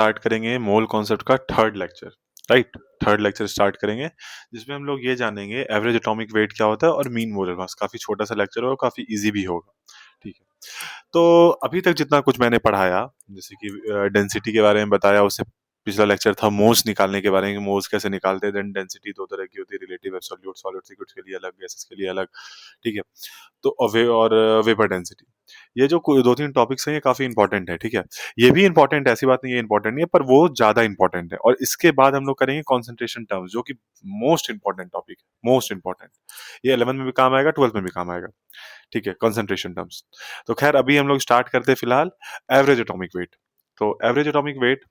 Start करेंगे mole concept का third lecture, right. Third lecture start करेंगे जिसमें हम लोग ये जानेंगे एवरेज एटॉमिक वेट क्या होता है और मीन मोलर मास। काफी छोटा सा लेक्चर होगा, काफी इजी भी होगा, ठीक है। तो अभी तक जितना कुछ मैंने पढ़ाया, जैसे कि डेंसिटी के बारे में बताया, उससे पिछला लेक्चर था मोल्स निकालने के बारे में, मोल्स कैसे निकालते हैं। देन डेंसिटी दो तरह की होती है, रिलेटिव एब्सोल्यूट, सॉलिड लिक्विड्स के लिए अलग, गैसेस के लिए अलग, ठीक है। तो और वेपर डेंसिटी, ये जो दो तीन टॉपिक्स हैं ये काफी इंपॉर्टेंट है, ठीक है। ये भी इंपॉर्टेंट है, ऐसी बात नहीं है इंपॉर्टेंट नहीं है, पर वो ज्यादा इंपॉर्टेंट है। और इसके बाद हम लोग करेंगे कॉन्सेंट्रेशन टर्म्स, जो कि मोस्ट इंपॉर्टेंट टॉपिक है, मोस्ट इंपॉर्टेंट। ये 11 में भी काम आएगा, 12 में भी काम आएगा, ठीक है, कंसंट्रेशन टर्म्स। तो खैर अभी हम लोग स्टार्ट करते हैं फिलहाल एवरेज एटॉमिक वेट। तो एवरेज एटॉमिक वेट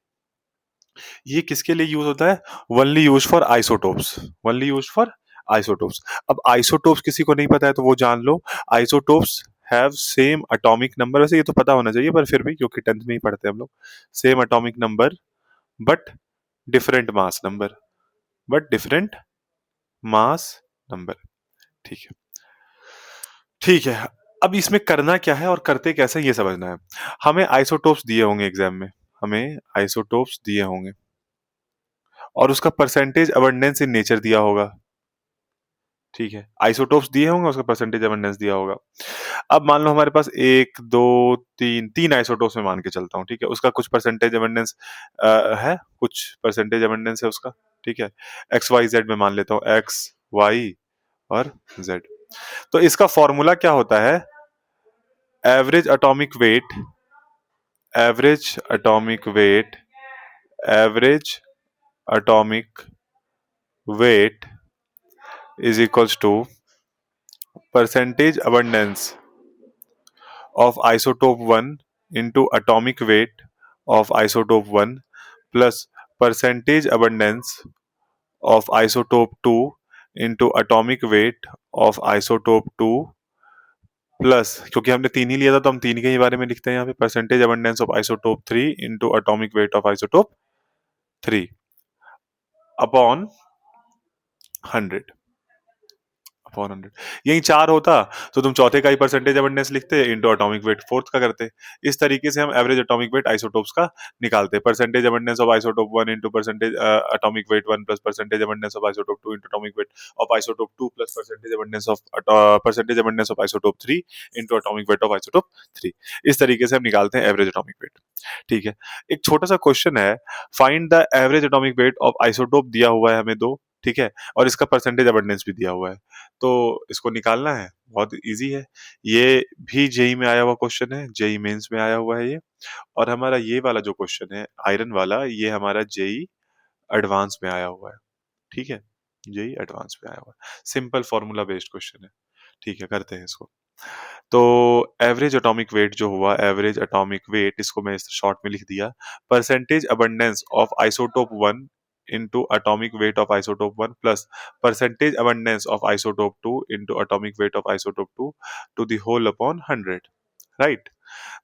ये किसके लिए यूज होता है? Only use for isotopes, only use for isotopes. अब आइसोटोप्स किसी को नहीं पता है तो वो जान लो, isotopes have same atomic number. वैसे ये तो पता होना चाहिए पर फिर भी, क्योंकि 10th में ही पढ़ते हैं हम लोग। Same atomic number but different mass number, but different mass number, ठीक है, ठीक है। अब इसमें करना क्या है और करते कैसे ये समझना है। हमें आइसोटोप्स दिए होंगे एग्जाम में, हमें आइसोटोप्स दिए होंगे और उसका परसेंटेज अबंडेंस इन नेचर दिया होगा, ठीक है। आइसोटोप्स दिए होंगे, उसका परसेंटेज अबंडेंस दिया होगा। अब मान लो हमारे पास एक दो तीन तीन आइसोटोप्स में मान के चलता हूँ, ठीक है। उसका कुछ परसेंटेज अबंडेंस है, कुछ परसेंटेज अबंडेंस है उसका, ठीक है। एक्स वाई जेड में मान लेता हूँ, एक्स वाई और जेड। तो इसका फॉर्मूला क्या होता है? Average atomic wait, average atomic wait, average atomic wait is equals to percentage abundance of isotope 1 into atomic weight of isotope 1 plus percentage abundance of isotope 2 into atomic weight of isotope 2 plus, क्योंकि हमने तीन ही लिया था तो हम तीन के ही बारे में लिखते हैं यहाँ पे, percentage abundance of isotope 3 into atomic weight of isotope 3 upon 100, upon 100। यही चार होता तो तुम चौथे का ही परसेंटेज अबंडेंस लिखते, इंटू एटॉमिक वेट फोर्थ का करते। इस तरीके से हम एवरेज एटॉमिक वेट आइसोटोप्स का निकालते, percentage abundance of isotope 1 into percentage atomic weight 1 plus percentage abundance of isotope 2 into atomic weight of isotope 2 plus percentage abundance of isotope 3 into atomic weight of isotope 3। इस तरीके से हम निकालते हैं average atomic wait, ठीक है। एक छोटा सा क्वेश्चन है, find the average atomic weight of isotope दिया हुआ है हमें दो, ठीक है, और इसका परसेंटेज अबंडेंस भी दिया हुआ है। तो इसको निकालना है, बहुत इजी है। ये भी जेई में आया हुआ क्वेश्चन है, जेई मेंस में आया हुआ है ये। और हमारा ये वाला जो क्वेश्चन है आयरन वाला, ये हमारा जेई एडवांस में आया हुआ है, ठीक है। जेई एडवांस में आया हुआ है, सिंपल फॉर्मूला बेस्ड क्वेश्चन है, ठीक है। करते हैं इसको। तो एवरेज एटॉमिक वेट जो हुआ, एवरेज एटॉमिक वेट, इसको मैं शॉर्ट में लिख दिया, percentage abundance of isotope 1 into atomic weight of isotope 1 plus percentage abundance of isotope 2 into atomic weight of isotope 2 to the whole upon 100, right.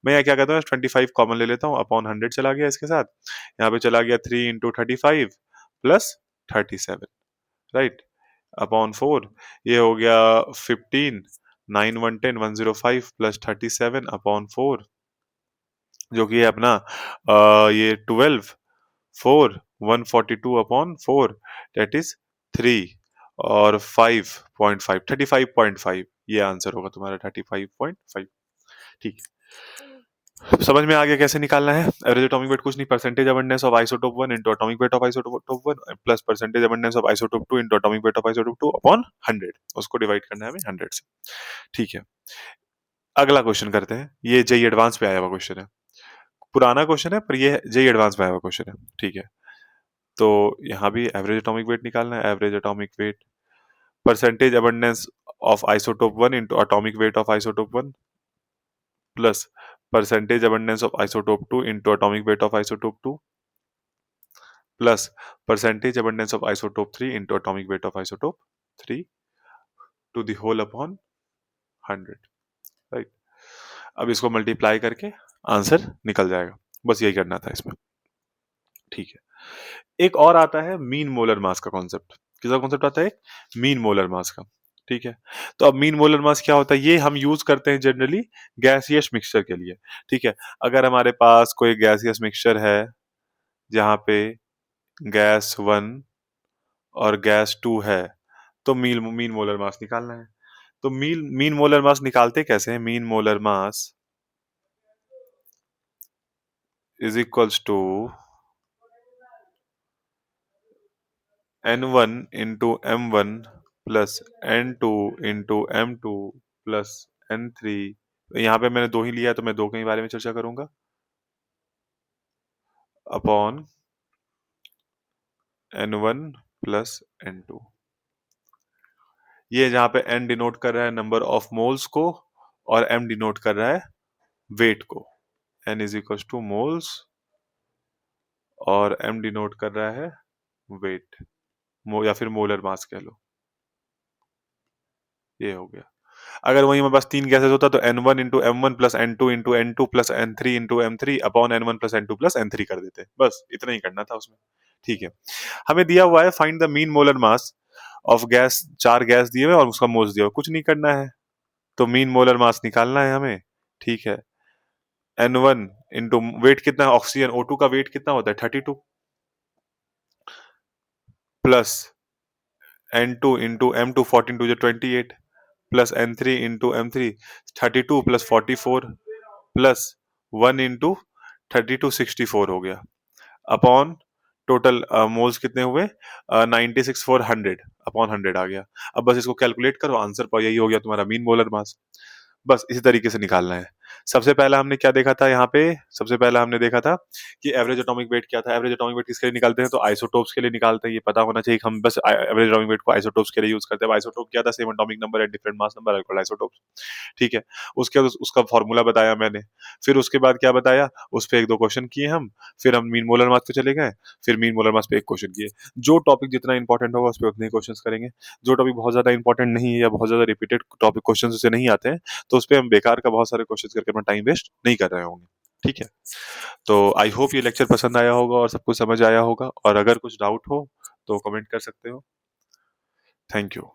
मैं यहाँ क्या कहता हूँ, 25 कॉमन ले लेता हूँ, अपॉन 100 चला गया इसके साथ, यहाँ पे चला गया 3 इंटू 35 प्लस 37, राइट, अपॉन 4। ये हो गया 15, 9 1 10 105 प्लस 37 अपॉन 4, जो कि है अपना ये 12 4 142 अपॉन 4, दैट इज 3 और 5.5 35.5, ये आंसर होगा तुम्हारा 35.5, ठीक है। समझ में आ गया कैसे निकालना है एवरेज एटॉमिक वेट? कुछ नहीं, percentage abundance of isotope 1 into atomic weight of isotope 1 plus percentage abundance of isotope 2 into atomic weight of isotope 2 upon 100, उसको डिवाइड करना है हमें 100 से, ठीक है। अगला क्वेश्चन करते हैं, ये जेई एडवांस पे आया हुआ क्वेश्चन है, पुराना क्वेश्चन है पर ये जेई एडवांस में आया हुआ क्वेश्चन है, ठीक है। तो यहाँ भी एवरेज एटॉमिक वेट निकालना है, average atomic weight, percentage abundance of isotope 1 into atomic weight of isotope 1 plus percentage abundance of isotope 2 into atomic weight of isotope 2 plus percentage abundance of isotope 3 into atomic weight of isotope 3 to the whole upon 100, right. अब इसको multiply करके answer निकल जाएगा, बस यही करना था इसमें, ठीक है। एक और आता है मीन मोलर मास का कॉन्सेप्ट। किसका कॉन्सेप्ट आता है? मीन मोलर मास का, ठीक है। तो अब मीन मोलर मास क्या होता है, ये हम यूज करते हैं जनरली गैसियस मिक्सचर के लिए, ठीक है। अगर हमारे पास कोई गैसियस मिक्सचर है, जहाँ पे गैस 1 और गैस 2 है, तो मीन मोलर मास निकालना है। तो मीन मीन मोलर मास निकालते कैसे हैं? Mean molar mass is equals to N1 into M1 plus N2 into M2 plus N3। यहाँ पे मैंने 2 ही लिया है, तो मैं 2 के ही बारे में चर्चा करूंगा, अपॉन N1 प्लस N2। ये जहाँ पे N डिनोट कर रहा है नंबर ऑफ मोल्स को और M डिनोट कर रहा है वेट को। N is equal two moles और M डिनोट कर रहा है वेट, या फिर मोलर मास कह लो। ये हो गया। अगर वही मेरे पास 3 गैसेस होता तो N1 into M1 plus N2 into N2 plus N3 into M3 upon N1 plus N2 plus N3 कर देते। बस इतना ही करना था उसमें। ठीक है, हमें दिया हुआ है find the mean molar mass of gas. 4 gas दिए हुए और उसका मोल्स दिया हुआ, कुछ नहीं करना है, तो मीन मोलर मास निकालना है हमें। ठीक है, N1 इंटू वेट कितना, ऑक्सीजन O2 का वेट कितना होता है 32, plus N2 into M2 14 to 28, plus N3 into M3 32 plus 44 plus 1 into 32 64 हो गया, अपॉन टोटल मोल्स कितने हुए 96 फॉर 100 अपॉन 100 आ गया। अब बस इसको कैलकुलेट करो, आंसर पर यही हो गया तुम्हारा मीन मोलर मास। बस इसी तरीके से निकालना है। सबसे पहला हमने क्या देखा था यहाँ पे? सबसे पहला हमने देखा था कि एवरेज एटॉमिक वेट क्या था। एवरेज एटॉमिक वेट किसके लिए निकालते हैं? तो आइसोटोप्स के लिए निकालते हैं। ये पता होना चाहिए कि हम बस एवरेज एटॉमिक वेट को आइसोटोप्स के लिए यूज करते हैं। आइसोटोप क्या था? Same atomic number at different mass number called isotopes. ठीक है, उसके बाद उसका फॉर्मूला बताया मैंने। फिर उसके बाद क्या बताया, उस पर 1-2 क्वेश्चन किए हम। फिर हम मीन मोलर मास पे चले गए। फिर मीन मोलर मास पे एक क्वेश्चन किए। जो टॉपिक जितना इंपॉर्टेंट होगा उस पर उतने ही क्वेश्चन करेंगे। जो टॉपिक बहुत ज्यादा इंपॉर्टेंट नहीं है या बहुत ज्यादा रिपीटेड टॉपिक क्वेश्चन से नहीं आते हैं, तो उस पर हम बेकार का बहुत सारे क्वेश्चन करके अपना टाइम वेस्ट नहीं कर रहे होंगे। ठीक है, तो आई होप ये लेक्चर पसंद आया होगा और सब कुछ समझ आया होगा, और अगर कुछ डाउट हो तो कमेंट कर सकते हो। Thank you.